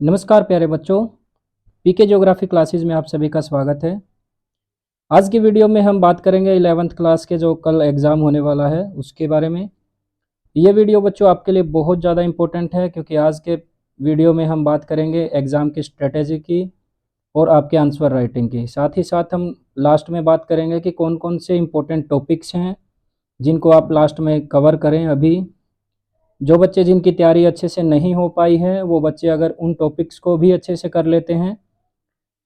नमस्कार प्यारे बच्चों, पीके ज्योग्राफी क्लासेस में आप सभी का स्वागत है। आज की वीडियो में हम बात करेंगे 11th क्लास के जो कल एग्ज़ाम होने वाला है उसके बारे में। ये वीडियो बच्चों आपके लिए बहुत ज़्यादा इम्पोर्टेंट है क्योंकि आज के वीडियो में हम बात करेंगे एग्ज़ाम की स्ट्रेटेजी की और आपके आंसर राइटिंग की। साथ ही साथ हम लास्ट में बात करेंगे कि कौन कौन से इम्पोर्टेंट टॉपिक्स हैं जिनको आप लास्ट में कवर करें। अभी जो बच्चे जिनकी तैयारी अच्छे से नहीं हो पाई है वो बच्चे अगर उन टॉपिक्स को भी अच्छे से कर लेते हैं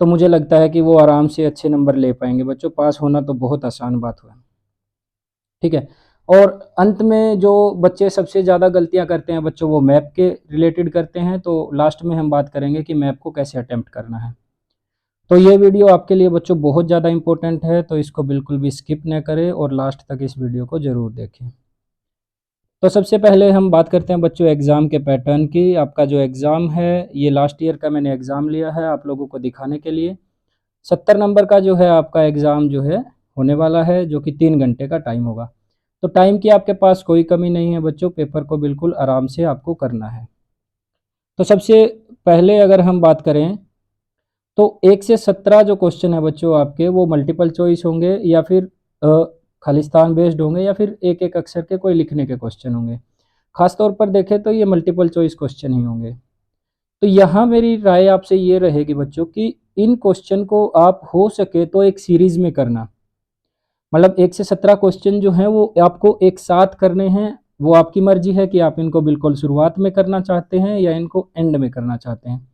तो मुझे लगता है कि वो आराम से अच्छे नंबर ले पाएंगे। बच्चों पास होना तो बहुत आसान बात हुआ, ठीक है। और अंत में जो बच्चे सबसे ज़्यादा गलतियां करते हैं बच्चों, वो मैप के रिलेटेड करते हैं। तो लास्ट में हम बात करेंगे कि मैप को कैसे अटेम्प्ट करना है। तो ये वीडियो आपके लिए बच्चों बहुत ज़्यादा इंपॉर्टेंट है, तो इसको बिल्कुल भी स्किप न करें और लास्ट तक इस वीडियो को ज़रूर देखें। तो सबसे पहले हम बात करते हैं बच्चों एग्ज़ाम के पैटर्न की। आपका जो एग्ज़ाम है ये लास्ट ईयर का मैंने एग्ज़ाम लिया है आप लोगों को दिखाने के लिए। 70 नंबर का जो है आपका एग्ज़ाम जो है होने वाला है, जो कि 3 घंटे का टाइम होगा। तो टाइम की आपके पास कोई कमी नहीं है बच्चों, पेपर को बिल्कुल आराम से आपको करना है। तो सबसे पहले अगर हम बात करें तो 1 से 17 जो क्वेश्चन है बच्चों आपके, वो मल्टीपल चॉइस होंगे या फिर खालिस्तान बेस्ड होंगे या फिर एक एक अक्षर के कोई लिखने के क्वेश्चन होंगे। खास तौर पर देखें तो ये मल्टीपल चॉइस क्वेश्चन ही होंगे। तो यहाँ मेरी राय आपसे ये रहेगी बच्चों कि इन क्वेश्चन को आप हो सके तो एक सीरीज में करना। मतलब 1 से 17 क्वेश्चन जो हैं वो आपको एक साथ करने हैं। वो आपकी मर्जी है कि आप इनको बिल्कुल शुरुआत में करना चाहते हैं या इनको एंड में करना चाहते हैं।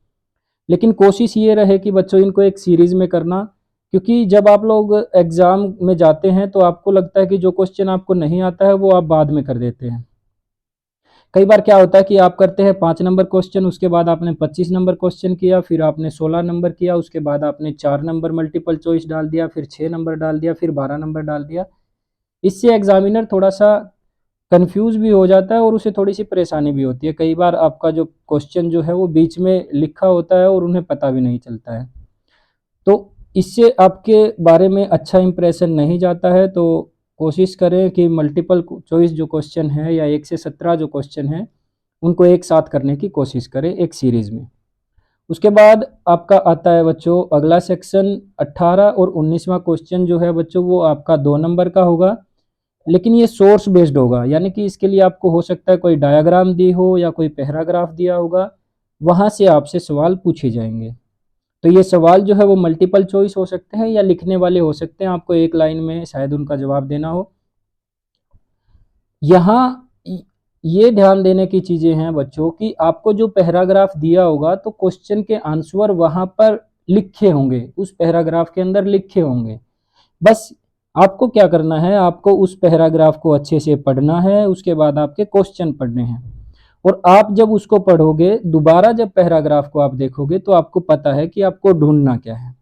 लेकिन कोशिश ये रहे कि बच्चों इनको एक सीरीज में करना, क्योंकि जब आप लोग एग्ज़ाम में जाते हैं तो आपको लगता है कि जो क्वेश्चन आपको नहीं आता है वो आप बाद में कर देते हैं। कई बार क्या होता है कि आप करते हैं 5 नंबर क्वेश्चन, उसके बाद आपने 25 नंबर क्वेश्चन किया, फिर आपने 16 नंबर किया, उसके बाद आपने 4 नंबर मल्टीपल चॉइस डाल दिया, फिर 6 नंबर डाल दिया, फिर 12 नंबर डाल दिया। इससे एग्जामिनर थोड़ा सा कंफ्यूज भी हो जाता है और उसे थोड़ी सी परेशानी भी होती है। कई बार आपका जो क्वेश्चन जो है वो बीच में लिखा होता है और उन्हें पता भी नहीं चलता है। तो इससे आपके बारे में अच्छा इंप्रेशन नहीं जाता है। तो कोशिश करें कि मल्टीपल चॉइस जो क्वेश्चन है या 1 से 17 जो क्वेश्चन है उनको एक साथ करने की कोशिश करें एक सीरीज में। उसके बाद आपका आता है बच्चों अगला सेक्शन। 18 और 19वां क्वेश्चन जो है बच्चों वो आपका 2 नंबर का होगा, लेकिन ये सोर्स बेस्ड होगा। यानी कि इसके लिए आपको हो सकता है कोई डायग्राम दी हो या कोई पैराग्राफ दिया होगा, वहां से आपसे सवाल पूछे जाएंगे। तो ये सवाल जो है वो मल्टीपल चॉइस हो सकते हैं या लिखने वाले हो सकते हैं, आपको एक लाइन में शायद उनका जवाब देना हो। यहाँ ये ध्यान देने की चीजें हैं बच्चों कि आपको जो पैराग्राफ दिया होगा तो क्वेश्चन के आंसर वहां पर लिखे होंगे, उस पैराग्राफ के अंदर लिखे होंगे। बस आपको क्या करना है, आपको उस पैराग्राफ को अच्छे से पढ़ना है, उसके बाद आपके क्वेश्चन पढ़ने हैं। और आप जब उसको पढ़ोगे दोबारा, जब पैराग्राफ को आप देखोगे तो आपको पता है कि आपको ढूंढना क्या है।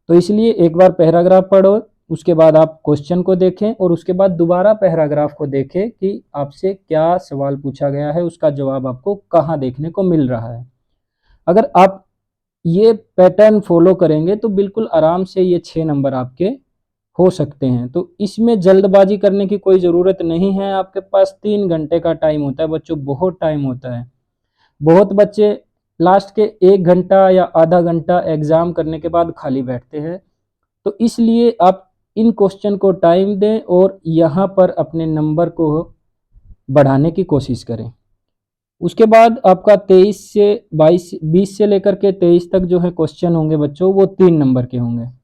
तो इसलिए एक बार पैराग्राफ पढ़ो, उसके बाद आप क्वेश्चन को देखें और उसके बाद दोबारा पैराग्राफ को देखें कि आपसे क्या सवाल पूछा गया है, उसका जवाब आपको कहाँ देखने को मिल रहा है। अगर आप ये पैटर्न फॉलो करेंगे तो बिल्कुल आराम से ये 6 नंबर आपके हो सकते हैं। तो इसमें जल्दबाजी करने की कोई ज़रूरत नहीं है। आपके पास 3 घंटे का टाइम होता है बच्चों, बहुत टाइम होता है। बहुत बच्चे लास्ट के 1 घंटा या आधा घंटा एग्ज़ाम करने के बाद खाली बैठते हैं। तो इसलिए आप इन क्वेश्चन को टाइम दें और यहाँ पर अपने नंबर को बढ़ाने की कोशिश करें। उसके बाद आपका 23 से 22 20 से लेकर के 23 तक जो है क्वेश्चन होंगे बच्चों वो 3 नंबर के होंगे,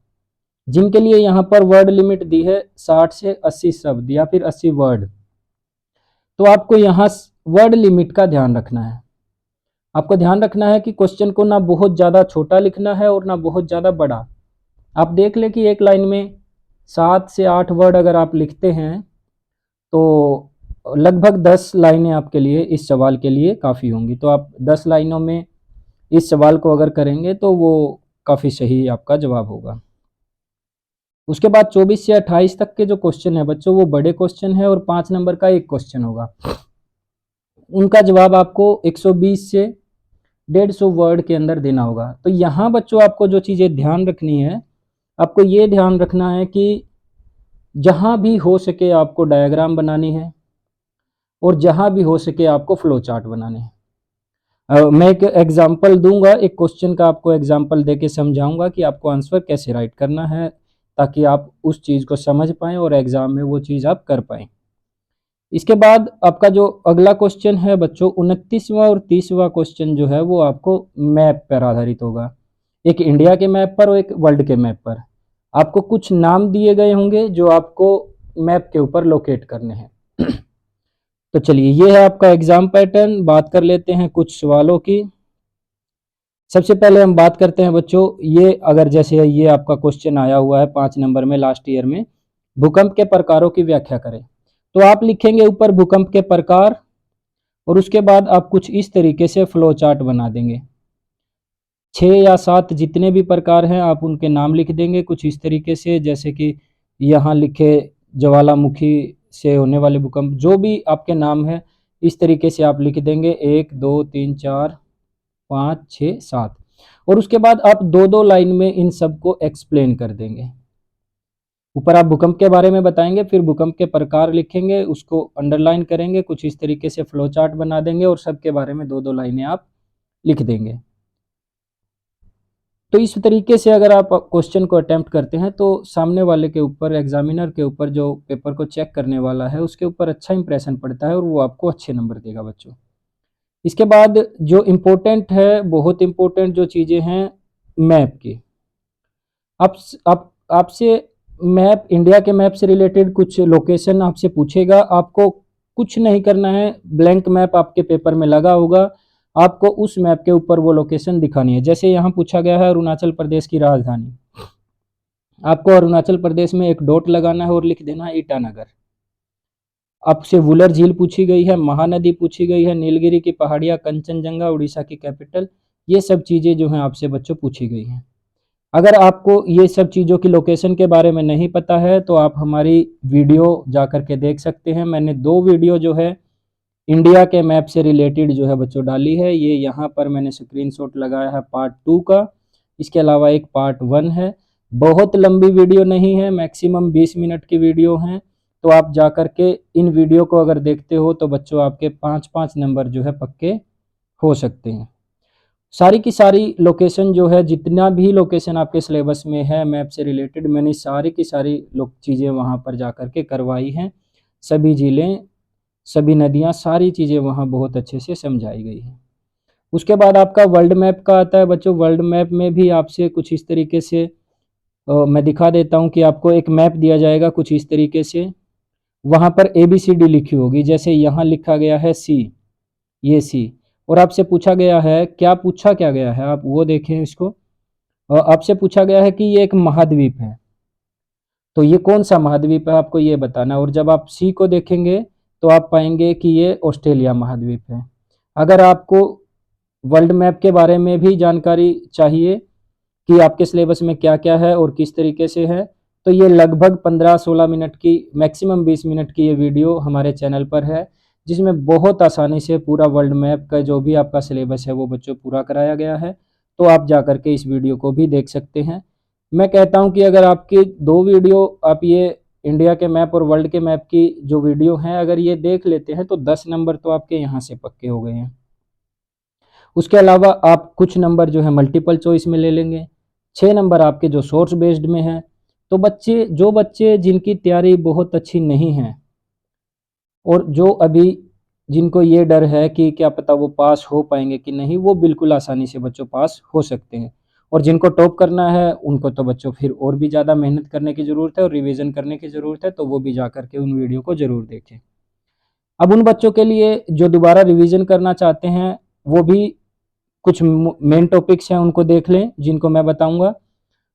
जिनके लिए यहाँ पर वर्ड लिमिट दी है 60 से 80 शब्द या फिर 80 वर्ड। तो आपको यहाँ वर्ड लिमिट का ध्यान रखना है। आपको ध्यान रखना है कि क्वेश्चन को ना बहुत ज़्यादा छोटा लिखना है और ना बहुत ज़्यादा बड़ा। आप देख लें कि एक लाइन में 7 से 8 वर्ड अगर आप लिखते हैं तो लगभग 10 लाइनें आपके लिए इस सवाल के लिए काफ़ी होंगी। तो आप 10 लाइनों में इस सवाल को अगर करेंगे तो वो काफ़ी सही आपका जवाब होगा। उसके बाद 24 से 28 तक के जो क्वेश्चन है बच्चों वो बड़े क्वेश्चन है और 5 नंबर का एक क्वेश्चन होगा। उनका जवाब आपको 120 से 150 वर्ड के अंदर देना होगा। तो यहाँ बच्चों आपको जो चीज़ें ध्यान रखनी है, आपको ये ध्यान रखना है कि जहाँ भी हो सके आपको डायग्राम बनानी है और जहाँ भी हो सके आपको फ्लो चार्ट बनाने हैं। मैं एक एग्जाम्पल दूंगा, एक क्वेश्चन का आपको एग्जाम्पल देके समझाऊंगा कि आपको आंसर कैसे राइट करना है, ताकि आप उस चीज़ को समझ पाएँ और एग्जाम में वो चीज़ आप कर पाएँ। इसके बाद आपका जो अगला क्वेश्चन है बच्चों, 29वां और 30वां क्वेश्चन जो है वो आपको मैप पर आधारित होगा। एक इंडिया के मैप पर और एक वर्ल्ड के मैप पर। आपको कुछ नाम दिए गए होंगे जो आपको मैप के ऊपर लोकेट करने हैं। तो चलिए, ये है आपका एग्जाम पैटर्न। बात कर लेते हैं कुछ सवालों की। सबसे पहले हम बात करते हैं बच्चों, ये अगर जैसे ये आपका क्वेश्चन आया हुआ है 5 नंबर में लास्ट ईयर में, भूकंप के प्रकारों की व्याख्या करें। तो आप लिखेंगे ऊपर भूकंप के प्रकार, और उसके बाद आप कुछ इस तरीके से फ्लो चार्ट बना देंगे। 6 या 7 जितने भी प्रकार हैं आप उनके नाम लिख देंगे कुछ इस तरीके से, जैसे कि यहाँ लिखे ज्वालामुखी से होने वाले भूकंप, जो भी आपके नाम है इस तरीके से आप लिख देंगे 1 2 3 4 5 6 7। और उसके बाद आप दो दो लाइन में इन सबको एक्सप्लेन कर देंगे। ऊपर आप भूकंप के बारे में बताएंगे, फिर भूकंप के प्रकार लिखेंगे, उसको अंडरलाइन करेंगे, कुछ इस तरीके से फ्लो चार्ट बना देंगे और सबके बारे में दो दो लाइनें आप लिख देंगे। तो इस तरीके से अगर आप क्वेश्चन को अटेम्प्ट करते हैं तो सामने वाले के ऊपर, एग्जामिनर के ऊपर, जो पेपर को चेक करने वाला है उसके ऊपर अच्छा इंप्रेशन पड़ता है और वो आपको अच्छे नंबर देगा बच्चों। इसके बाद जो इम्पोर्टेंट है, बहुत इम्पोर्टेंट जो चीज़ें हैं मैप की, आप आपसे मैप, इंडिया के मैप से रिलेटेड कुछ लोकेशन आपसे पूछेगा। आपको कुछ नहीं करना है, ब्लैंक मैप आपके पेपर में लगा होगा, आपको उस मैप के ऊपर वो लोकेशन दिखानी है। जैसे यहाँ पूछा गया है अरुणाचल प्रदेश की राजधानी, आपको अरुणाचल प्रदेश में एक डॉट लगाना है और लिख देना है ईटानगर। आपसे वुलर झील पूछी गई है, महानदी पूछी गई है, नीलगिरी की पहाड़ियाँ, कंचनजंगा उड़ीसा की कैपिटल, ये सब चीज़ें जो हैं आपसे बच्चों पूछी गई हैं। अगर आपको ये सब चीज़ों की लोकेशन के बारे में नहीं पता है तो आप हमारी वीडियो जा कर के देख सकते हैं। मैंने 2 वीडियो जो है इंडिया के मैप से रिलेटेड जो है बच्चों डाली है। ये यहाँ पर मैंने स्क्रीनशॉट लगाया है पार्ट 2 का, इसके अलावा एक पार्ट 1 है। बहुत लंबी वीडियो नहीं है, मैक्सिमम 20 मिनट की वीडियो हैं। तो आप जा कर के इन वीडियो को अगर देखते हो तो बच्चों आपके 5-5 नंबर जो है पक्के हो सकते हैं। सारी की सारी लोकेशन जो है, जितना भी लोकेशन आपके सिलेबस में है मैप से रिलेटेड, मैंने सारी की सारी चीज़ें वहाँ पर जा कर के करवाई हैं। सभी जिलें, सभी नदियाँ, सारी चीज़ें वहाँ बहुत अच्छे से समझाई गई हैं। उसके बाद आपका वर्ल्ड मैप का आता है बच्चों। वर्ल्ड मैप में भी आपसे कुछ इस तरीके से मैं दिखा देता हूँ कि आपको एक मैप दिया जाएगा कुछ इस तरीके से। वहाँ पर ABCD लिखी होगी, जैसे यहाँ लिखा गया है C, ये C, और आपसे पूछा गया है, क्या पूछा क्या गया है आप वो देखें इसको। आपसे पूछा गया है कि ये एक महाद्वीप है, तो ये कौन सा महाद्वीप है आपको ये बताना है। और जब आप सी को देखेंगे तो आप पाएंगे कि ये ऑस्ट्रेलिया महाद्वीप है। अगर आपको वर्ल्ड मैप के बारे में भी जानकारी चाहिए कि आपके सिलेबस में क्या क्या है और किस तरीके से है, तो ये लगभग 15-16 मिनट की, मैक्सिमम 20 मिनट की ये वीडियो हमारे चैनल पर है, जिसमें बहुत आसानी से पूरा वर्ल्ड मैप का जो भी आपका सिलेबस है वो बच्चों पूरा कराया गया है। तो आप जा कर के इस वीडियो को भी देख सकते हैं। मैं कहता हूं कि अगर आपकी 2 वीडियो, आप ये इंडिया के मैप और वर्ल्ड के मैप की जो वीडियो हैं अगर ये देख लेते हैं तो 10 नंबर तो आपके यहाँ से पक्के हो गए हैं। उसके अलावा आप कुछ नंबर जो है मल्टीपल चॉइस में ले लेंगे। 6 नंबर आपके जो सोर्स बेस्ड में है। तो बच्चे जिनकी तैयारी बहुत अच्छी नहीं है और जो अभी जिनको ये डर है कि क्या पता वो पास हो पाएंगे कि नहीं, वो बिल्कुल आसानी से बच्चों पास हो सकते हैं। और जिनको टॉप करना है उनको तो बच्चों फिर और भी ज़्यादा मेहनत करने की ज़रूरत है और रिवीजन करने की ज़रूरत है, तो वो भी जा कर के उन वीडियो को ज़रूर देखें। अब उन बच्चों के लिए जो दोबारा रिवीजन करना चाहते हैं, वो भी कुछ मेन टॉपिक्स हैं उनको देख लें जिनको मैं बताऊंगा।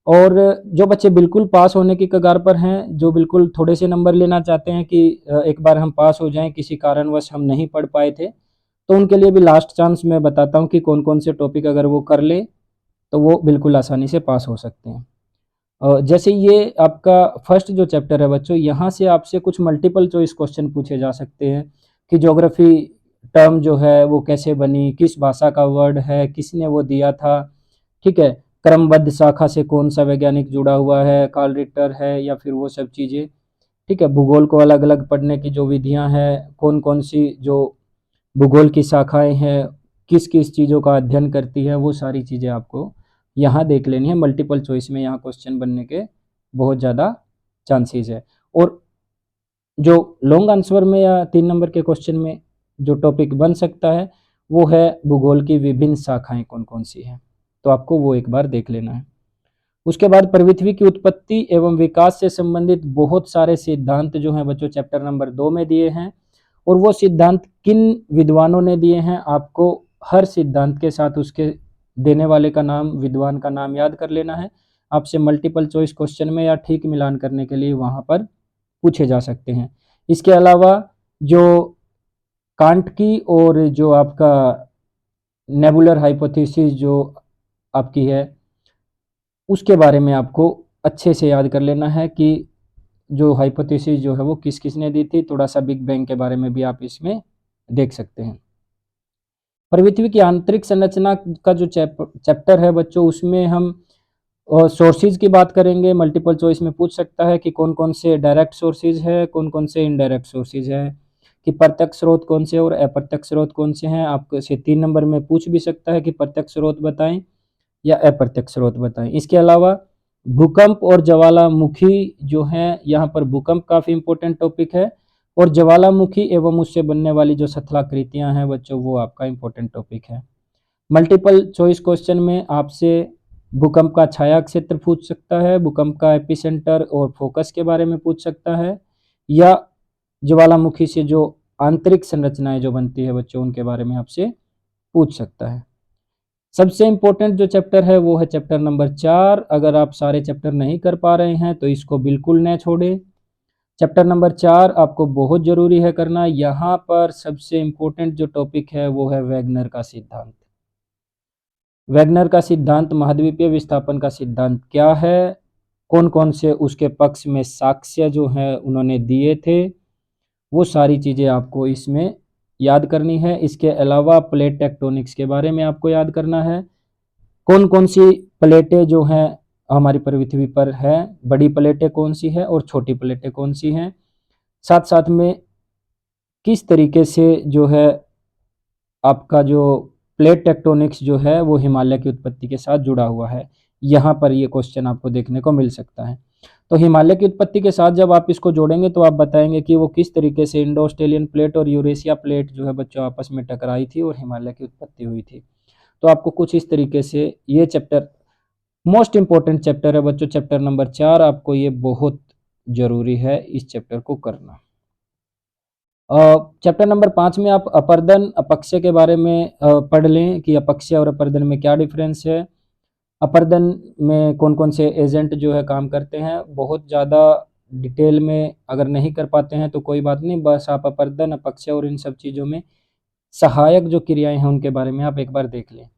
और जो बच्चे बिल्कुल पास होने की कगार पर हैं, जो बिल्कुल थोड़े से नंबर लेना चाहते हैं कि एक बार हम पास हो जाएं, किसी कारणवश हम नहीं पढ़ पाए थे, तो उनके लिए भी लास्ट चांस मैं बताता हूं कि कौन कौन से टॉपिक अगर वो कर ले तो वो बिल्कुल आसानी से पास हो सकते हैं। जैसे ये आपका फर्स्ट जो चैप्टर है बच्चों, यहाँ से आपसे कुछ मल्टीपल चॉइस क्वेश्चन पूछे जा सकते हैं कि ज्योग्राफी टर्म जो है वो कैसे बनी, किस भाषा का वर्ड है, किसने वो दिया था, ठीक है, क्रमबद्ध शाखा से कौन सा वैज्ञानिक जुड़ा हुआ है, कार्ल रिटर है या फिर वो सब चीज़ें, ठीक है। भूगोल को अलग अलग पढ़ने की जो विधियां हैं, कौन कौन सी जो भूगोल की शाखाएं हैं, किस किस चीज़ों का अध्ययन करती है, वो सारी चीज़ें आपको यहाँ देख लेनी है। मल्टीपल चॉइस में यहाँ क्वेश्चन बनने के बहुत ज़्यादा चांसेस है। और जो लॉन्ग आंसर में या 3 नंबर के क्वेश्चन में जो टॉपिक बन सकता है वो है भूगोल की विभिन्न शाखाएं कौन कौन सी हैं, तो आपको वो एक बार देख लेना है। उसके बाद पृथ्वी की उत्पत्ति एवं विकास से संबंधित बहुत सारे सिद्धांत जो हैं बच्चों चैप्टर नंबर 2 में दिए हैं, और वो सिद्धांत किन विद्वानों ने दिए हैं, आपको हर सिद्धांत के साथ उसके देने वाले का नाम, विद्वान का नाम याद कर लेना है। आपसे मल्टीपल चॉइस क्वेश्चन में या ठीक मिलान करने के लिए वहां पर पूछे जा सकते हैं। इसके अलावा जो कांट की और जो आपका नेबुलर हाइपोथेसिस जो आपकी है उसके बारे में आपको अच्छे से याद कर लेना है कि जो हाइपोथेसिस जो है वो किस किसने दी थी। थोड़ा सा बिग बैंग के बारे में भी आप इसमें देख सकते हैं। पृथ्वी की आंतरिक संरचना का जो चैप्टर है बच्चों, उसमें हम सोर्सेज की बात करेंगे। मल्टीपल चॉइस में पूछ सकता है कि कौन कौन से डायरेक्ट सोर्सेज है, कौन कौन से इनडायरेक्ट सोर्सेज है, कि प्रत्यक्ष स्रोत कौन से और अप्रत्यक्ष स्रोत कौन से हैं। आपको से 3 नंबर में पूछ भी सकता है कि प्रत्यक्ष स्रोत बताएं या अप्रत्यक्ष स्रोत बताएं। इसके अलावा भूकंप और ज्वालामुखी जो है, यहाँ पर भूकंप काफ़ी इंपॉर्टेंट टॉपिक है, और ज्वालामुखी एवं उससे बनने वाली जो स्थलाकृतियाँ हैं बच्चों, वो आपका इंपॉर्टेंट टॉपिक है। मल्टीपल चॉइस क्वेश्चन में आपसे भूकंप का छाया क्षेत्र पूछ सकता है, भूकंप का एपिसेंटर और फोकस के बारे में पूछ सकता है, या ज्वालामुखी से जो आंतरिक संरचनाएं जो बनती है बच्चों उनके बारे में आपसे पूछ सकता है। सबसे इंपॉर्टेंट जो चैप्टर है वो है चैप्टर नंबर 4। अगर आप सारे चैप्टर नहीं कर पा रहे हैं तो इसको बिल्कुल न छोड़ें। चैप्टर नंबर 4 आपको बहुत जरूरी है करना। यहाँ पर सबसे इंपॉर्टेंट जो टॉपिक है वो है वैगनर का सिद्धांत। वैगनर का सिद्धांत महाद्वीपीय विस्थापन का सिद्धांत क्या है, कौन कौन से उसके पक्ष में साक्ष्य जो है उन्होंने दिए थे, वो सारी चीज़ें आपको इसमें याद करनी है। इसके अलावा प्लेट टेक्टोनिक्स के बारे में आपको याद करना है। कौन कौन सी प्लेटें जो हैं हमारी पृथ्वी पर है, बड़ी प्लेटें कौन सी है और छोटी प्लेटें कौन सी हैं, साथ साथ में किस तरीके से जो है आपका जो प्लेट टेक्टोनिक्स जो है वो हिमालय की उत्पत्ति के साथ जुड़ा हुआ है। यहाँ पर ये क्वेश्चन आपको देखने को मिल सकता है। तो हिमालय की उत्पत्ति के साथ जब आप इसको जोड़ेंगे तो आप बताएंगे कि वो किस तरीके से इंडो ऑस्ट्रेलियन प्लेट और यूरेशिया प्लेट जो है बच्चों आपस में टकराई थी और हिमालय की उत्पत्ति हुई थी। तो आपको कुछ इस तरीके से ये चैप्टर मोस्ट इंपॉर्टेंट चैप्टर है बच्चों, चैप्टर नंबर 4। आपको ये बहुत जरूरी है इस चैप्टर को करना। चैप्टर नंबर 5 में आप अपर्दन अपक्षय के बारे में पढ़ लें कि अपक्षय और अपर्दन में क्या डिफरेंस है, अपर्दन में कौन कौन से एजेंट जो है काम करते हैं। बहुत ज़्यादा डिटेल में अगर नहीं कर पाते हैं तो कोई बात नहीं, बस आप अपर्दन अपक्षय और इन सब चीज़ों में सहायक जो क्रियाएं हैं उनके बारे में आप एक बार देख लें।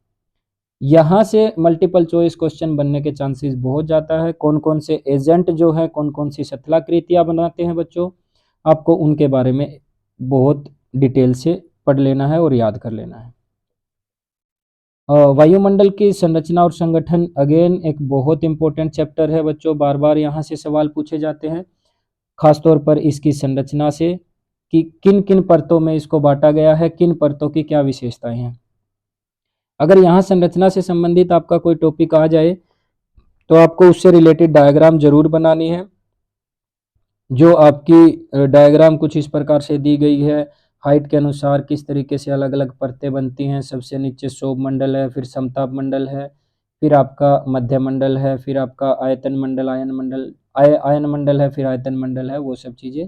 यहाँ से मल्टीपल चॉइस क्वेश्चन बनने के चांसेस बहुत ज़्यादा है। कौन कौन से एजेंट जो है कौन कौन सी स्थलाकृतियाँ बनाते हैं बच्चों, आपको उनके बारे में बहुत डिटेल से पढ़ लेना है और याद कर लेना है। वायुमंडल की संरचना और संगठन अगेन एक बहुत इंपॉर्टेंट चैप्टर है बच्चों, बार बार यहाँ से सवाल पूछे जाते हैं, खासतौर पर इसकी संरचना से कि किन किन परतों में इसको बांटा गया है, किन परतों की क्या विशेषताएं हैं। अगर यहाँ संरचना से संबंधित आपका कोई टॉपिक आ जाए तो आपको उससे रिलेटेड डायग्राम जरूर बनानी है। जो आपकी डायग्राम कुछ इस प्रकार से दी गई है, हाइट के अनुसार किस तरीके से अलग अलग परतें बनती हैं। सबसे नीचे शोभ मंडल है, फिर समताप मंडल है, फिर आपका मध्य मंडल है, फिर आपका आयतन मंडल, आयन मंडल है, फिर आयतन मंडल है, वो सब चीज़ें।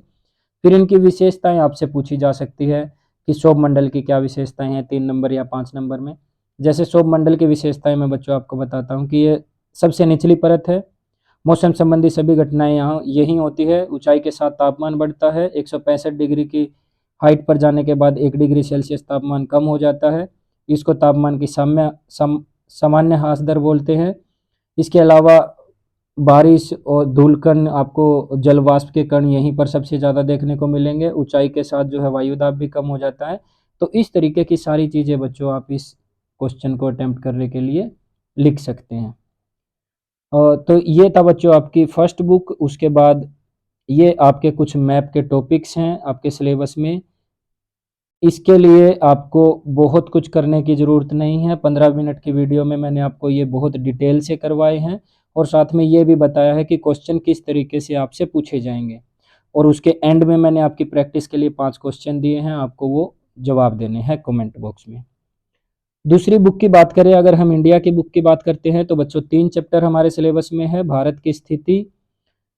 फिर इनकी विशेषताएं आपसे पूछी जा सकती है कि शोभ मंडल की क्या विशेषताएं हैं 3 नंबर या 5 नंबर में। जैसे शोभ मंडल की विशेषताएं मैं बच्चों आपको बताता हूँ कि ये सबसे निचली परत है। मौसम संबंधी सभी घटनाएं यहाँ यही होती है। ऊंचाई के साथ तापमान बढ़ता है। 165 डिग्री की हाइट पर जाने के बाद 1 डिग्री सेल्सियस तापमान कम हो जाता है। इसको तापमान की सामान्य ह्रास दर बोलते हैं। इसके अलावा बारिश और धूलकण, आपको जल वाष्प के कण यहीं पर सबसे ज़्यादा देखने को मिलेंगे। ऊंचाई के साथ जो है वायुदाब भी कम हो जाता है। तो इस तरीके की सारी चीज़ें बच्चों आप इस क्वेश्चन को अटेम्प्ट करने के लिए लिख सकते हैं। तो ये था बच्चों आपकी फर्स्ट बुक। उसके बाद ये आपके कुछ मैप के टॉपिक्स हैं आपके सिलेबस में। इसके लिए आपको बहुत कुछ करने की ज़रूरत नहीं है। 15 मिनट की वीडियो में मैंने आपको ये बहुत डिटेल से करवाए हैं और साथ में ये भी बताया है कि क्वेश्चन किस तरीके से आपसे पूछे जाएंगे, और उसके एंड में मैंने आपकी प्रैक्टिस के लिए 5 क्वेश्चन दिए हैं, आपको वो जवाब देने हैं कमेंट बॉक्स में। दूसरी बुक की बात करें, अगर हम इंडिया की बुक की बात करते हैं तो बच्चों 3 चैप्टर हमारे सिलेबस में है। भारत की स्थिति,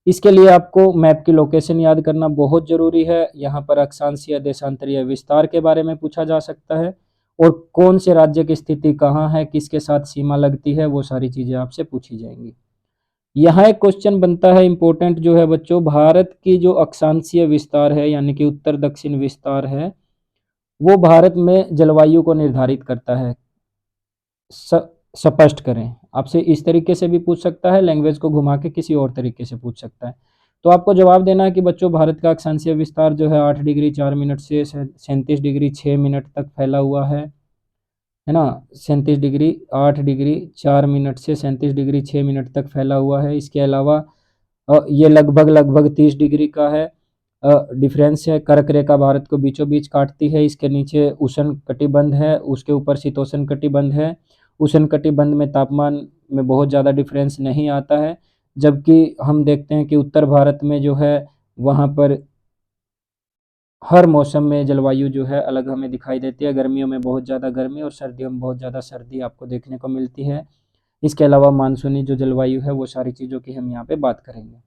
इसके लिए आपको मैप की लोकेशन याद करना बहुत ज़रूरी है। यहाँ पर अक्षांशीय, देशांतरीय, विस्तार के बारे में पूछा जा सकता है, और कौन से राज्य की स्थिति कहाँ है, किसके साथ सीमा लगती है, वो सारी चीज़ें आपसे पूछी जाएंगी। यहाँ एक क्वेश्चन बनता है इंपॉर्टेंट जो है बच्चों, भारत की जो अक्षांशीय विस्तार है यानी कि उत्तर दक्षिण विस्तार है, वो भारत में जलवायु को निर्धारित करता है। स्पष्ट करें, आपसे इस तरीके से भी पूछ सकता है, लैंग्वेज को घुमा के किसी और तरीके से पूछ सकता है। तो आपको जवाब देना है कि बच्चों भारत का अक्षांशीय विस्तार जो है 8 डिग्री 4 मिनट से 37 डिग्री 6 मिनट तक फैला हुआ है ना। 37 डिग्री 8 डिग्री 4 मिनट से 37 डिग्री 6 मिनट तक फैला हुआ है। इसके अलावा ये लगभग लगभग 30 डिग्री का है डिफरेंस है। कर्क रेखा भारत को बीचों बीच काटती है। इसके नीचे उष्ण कटिबंध है, उसके ऊपर शीतोष्ण कटिबंध है। उष्ण कटिबंध में तापमान में बहुत ज़्यादा डिफरेंस नहीं आता है, जबकि हम देखते हैं कि उत्तर भारत में जो है वहाँ पर हर मौसम में जलवायु जो है अलग हमें दिखाई देती है। गर्मियों में बहुत ज़्यादा गर्मी और सर्दियों में बहुत ज़्यादा सर्दी आपको देखने को मिलती है। इसके अलावा मानसूनी जो जलवायु है वो सारी चीज़ों की हम यहाँ पे बात करेंगे।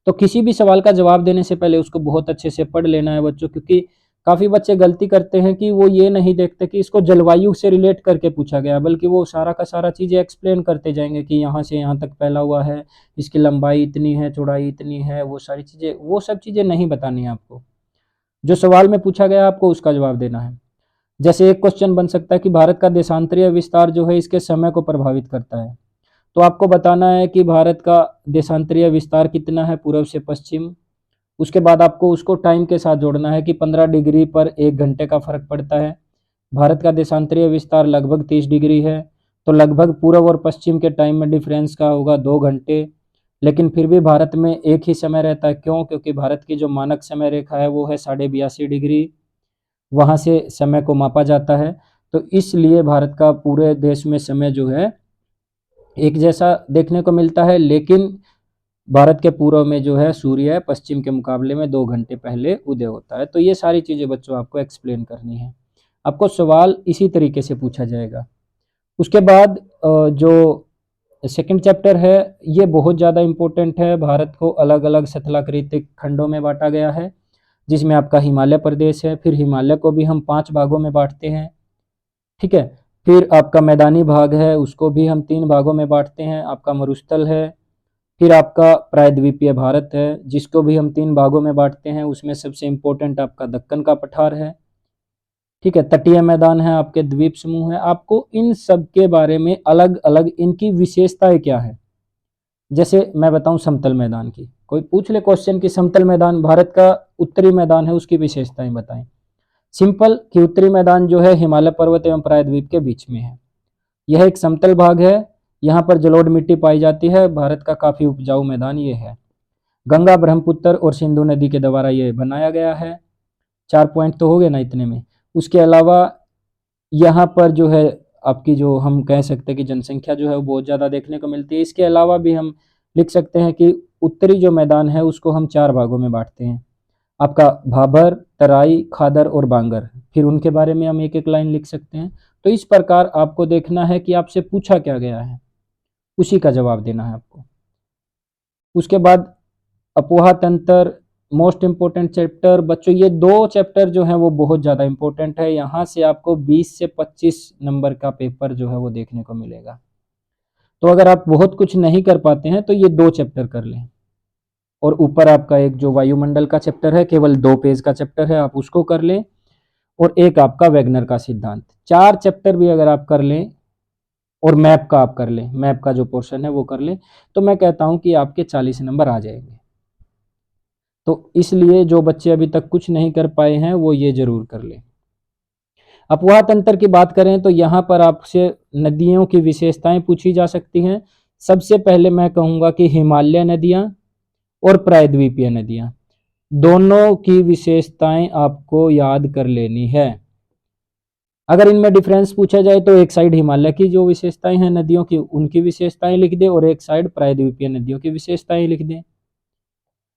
तो किसी भी सवाल का जवाब देने से पहले उसको बहुत अच्छे से पढ़ लेना है बच्चों, क्योंकि काफ़ी बच्चे गलती करते हैं कि वो ये नहीं देखते कि इसको जलवायु से रिलेट करके पूछा गया, बल्कि वो सारा का सारा चीज़ें एक्सप्लेन करते जाएंगे कि यहाँ से यहाँ तक फैला हुआ है, इसकी लंबाई इतनी है, चौड़ाई इतनी है, वो सारी चीज़ें, वो सब चीज़ें नहीं बतानी है आपको। जो सवाल में पूछा गया आपको उसका जवाब देना है। जैसे एक क्वेश्चन बन सकता है कि भारत का देशांतरीय विस्तार जो है इसके समय को प्रभावित करता है। तो आपको बताना है कि भारत का देशांतरीय विस्तार कितना है पूर्व से पश्चिम। उसके बाद आपको उसको टाइम के साथ जोड़ना है कि 15 डिग्री पर 1 घंटे का फर्क पड़ता है। भारत का देशांतरीय विस्तार लगभग 30 डिग्री है, तो लगभग पूर्व और पश्चिम के टाइम में डिफरेंस का होगा 2 घंटे। लेकिन फिर भी भारत में एक ही समय रहता है, क्यों? क्योंकि भारत की जो मानक समय रेखा है वो है 82.5 डिग्री, वहाँ से समय को मापा जाता है। तो इसलिए भारत का पूरे देश में समय जो है एक जैसा देखने को मिलता है, लेकिन भारत के पूर्व में जो है सूर्य पश्चिम के मुकाबले में 2 घंटे पहले उदय होता है। तो ये सारी चीज़ें बच्चों आपको एक्सप्लेन करनी है। आपको सवाल इसी तरीके से पूछा जाएगा। उसके बाद जो सेकंड चैप्टर है ये बहुत ज़्यादा इम्पोर्टेंट है। भारत को अलग अलग स्थलाकृतिक खंडों में बांटा गया है, जिसमें आपका हिमालय प्रदेश है। फिर हिमालय को भी हम 5 भागों में बांटते हैं, ठीक है। फिर आपका मैदानी भाग है, उसको भी हम 3 भागों में बांटते हैं। आपका मरुस्थल है। फिर आपका प्रायद्वीपीय भारत है, जिसको भी हम 3 भागों में बांटते हैं। उसमें सबसे इम्पोर्टेंट आपका दक्कन का पठार है, ठीक है। तटीय मैदान है, आपके द्वीप समूह है। आपको इन सब के बारे में अलग अलग इनकी विशेषताएं क्या है। जैसे मैं बताऊं समतल मैदान की, कोई पूछ ले क्वेश्चन कि समतल मैदान भारत का उत्तरी मैदान है, उसकी विशेषताएं बताएं। सिंपल कि उत्तरी मैदान जो है हिमालय पर्वत एवं प्रायद्वीप के बीच में है। यह एक समतल भाग है, यहाँ पर जलोढ़ मिट्टी पाई जाती है। भारत का काफी उपजाऊ मैदान ये है। गंगा, ब्रह्मपुत्र और सिंधु नदी के द्वारा ये बनाया गया है। 4 पॉइंट तो हो गए ना इतने में। उसके अलावा यहाँ पर जो है आपकी जो हम कह सकते हैं कि जनसंख्या जो है वो बहुत ज़्यादा देखने को मिलती है। इसके अलावा भी हम लिख सकते हैं कि उत्तरी जो मैदान है उसको हम 4 भागों में बांटते हैं। आपका भाबर, तराई, खादर और बांगर। फिर उनके बारे में हम एक एक लाइन लिख सकते हैं। तो इस प्रकार आपको देखना है कि आपसे पूछा क्या गया है, उसी का जवाब देना है आपको। उसके बाद अपोहा तंत्र, मोस्ट इम्पोर्टेंट चैप्टर बच्चों। ये 2 चैप्टर जो हैं वो बहुत ज़्यादा इम्पोर्टेंट है। यहाँ से आपको 20 से 25 नंबर का पेपर जो है वो देखने को मिलेगा। तो अगर आप बहुत कुछ नहीं कर पाते हैं तो ये 2 चैप्टर कर लें। और ऊपर आपका एक जो वायुमंडल का चैप्टर है, केवल 2 पेज का चैप्टर है, आप उसको कर लें। और एक आपका वैगनर का सिद्धांत। 4 चैप्टर भी अगर आप कर लें और मैप का आप कर लें, मैप का जो पोर्शन है वो कर लें, तो मैं कहता हूं कि आपके 40 नंबर आ जाएंगे। तो इसलिए जो बच्चे अभी तक कुछ नहीं कर पाए हैं वो ये जरूर कर लें। अपवाह तंत्र की बात करें तो यहाँ पर आपसे नदियों की विशेषताएं पूछी जा सकती हैं। सबसे पहले मैं कहूँगा कि हिमालय नदियाँ और प्रायद्वीपीय नदियाँ, दोनों की विशेषताएं आपको याद कर लेनी है। अगर इनमें डिफरेंस पूछा जाए तो एक साइड हिमालय की जो विशेषताएं हैं नदियों की, उनकी विशेषताएं लिख दे, और एक साइड प्रायद्वीपीय नदियों की विशेषताएं लिख दें।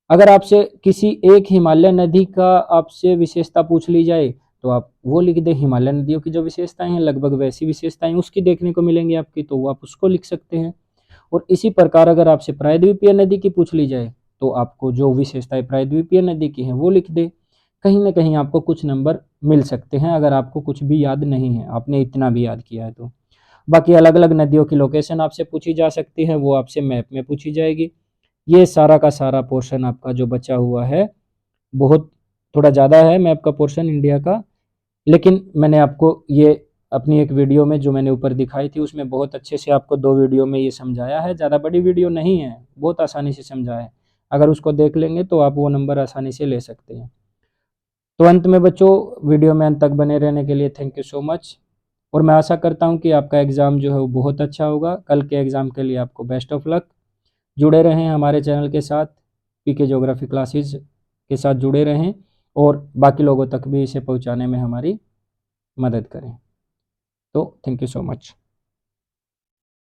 अगर आपसे किसी एक हिमालय नदी का आपसे विशेषता पूछ ली जाए तो आप वो लिख दें, हिमालय नदियों की जो विशेषताएं हैं लगभग वैसी विशेषताएं उसकी देखने को मिलेंगी आपकी, तो वो आप उसको लिख सकते हैं। और इसी प्रकार अगर आपसे प्रायद्वीपीय नदी की पूछ ली जाए तो आपको जो विशेषताएं प्रायद्वीपीय नदी की हैं वो लिख दे। कहीं ना कहीं आपको कुछ नंबर मिल सकते हैं अगर आपको कुछ भी याद नहीं है, आपने इतना भी याद किया है तो। बाकी अलग अलग नदियों की लोकेशन आपसे पूछी जा सकती है, वो आपसे मैप में पूछी जाएगी। ये सारा का सारा पोर्शन आपका जो बचा हुआ है, बहुत थोड़ा ज़्यादा है मैप का पोर्शन इंडिया का, लेकिन मैंने आपको ये अपनी एक वीडियो में जो मैंने ऊपर दिखाई थी उसमें बहुत अच्छे से आपको 2 वीडियो में ये समझाया है। ज़्यादा बड़ी वीडियो नहीं है, बहुत आसानी से समझाया है। अगर उसको देख लेंगे तो आप वो नंबर आसानी से ले सकते हैं। तो अंत में बच्चों, वीडियो में अंत तक बने रहने के लिए थैंक यू सो मच। और मैं आशा करता हूँ कि आपका एग्ज़ाम जो है वो बहुत अच्छा होगा। कल के एग्ज़ाम के लिए आपको बेस्ट ऑफ लक। जुड़े रहें हमारे चैनल के साथ, पीके ज्योग्राफी क्लासेस के साथ जुड़े रहें और बाकी लोगों तक भी इसे पहुंचाने में हमारी मदद करें। तो थैंक यू सो मच।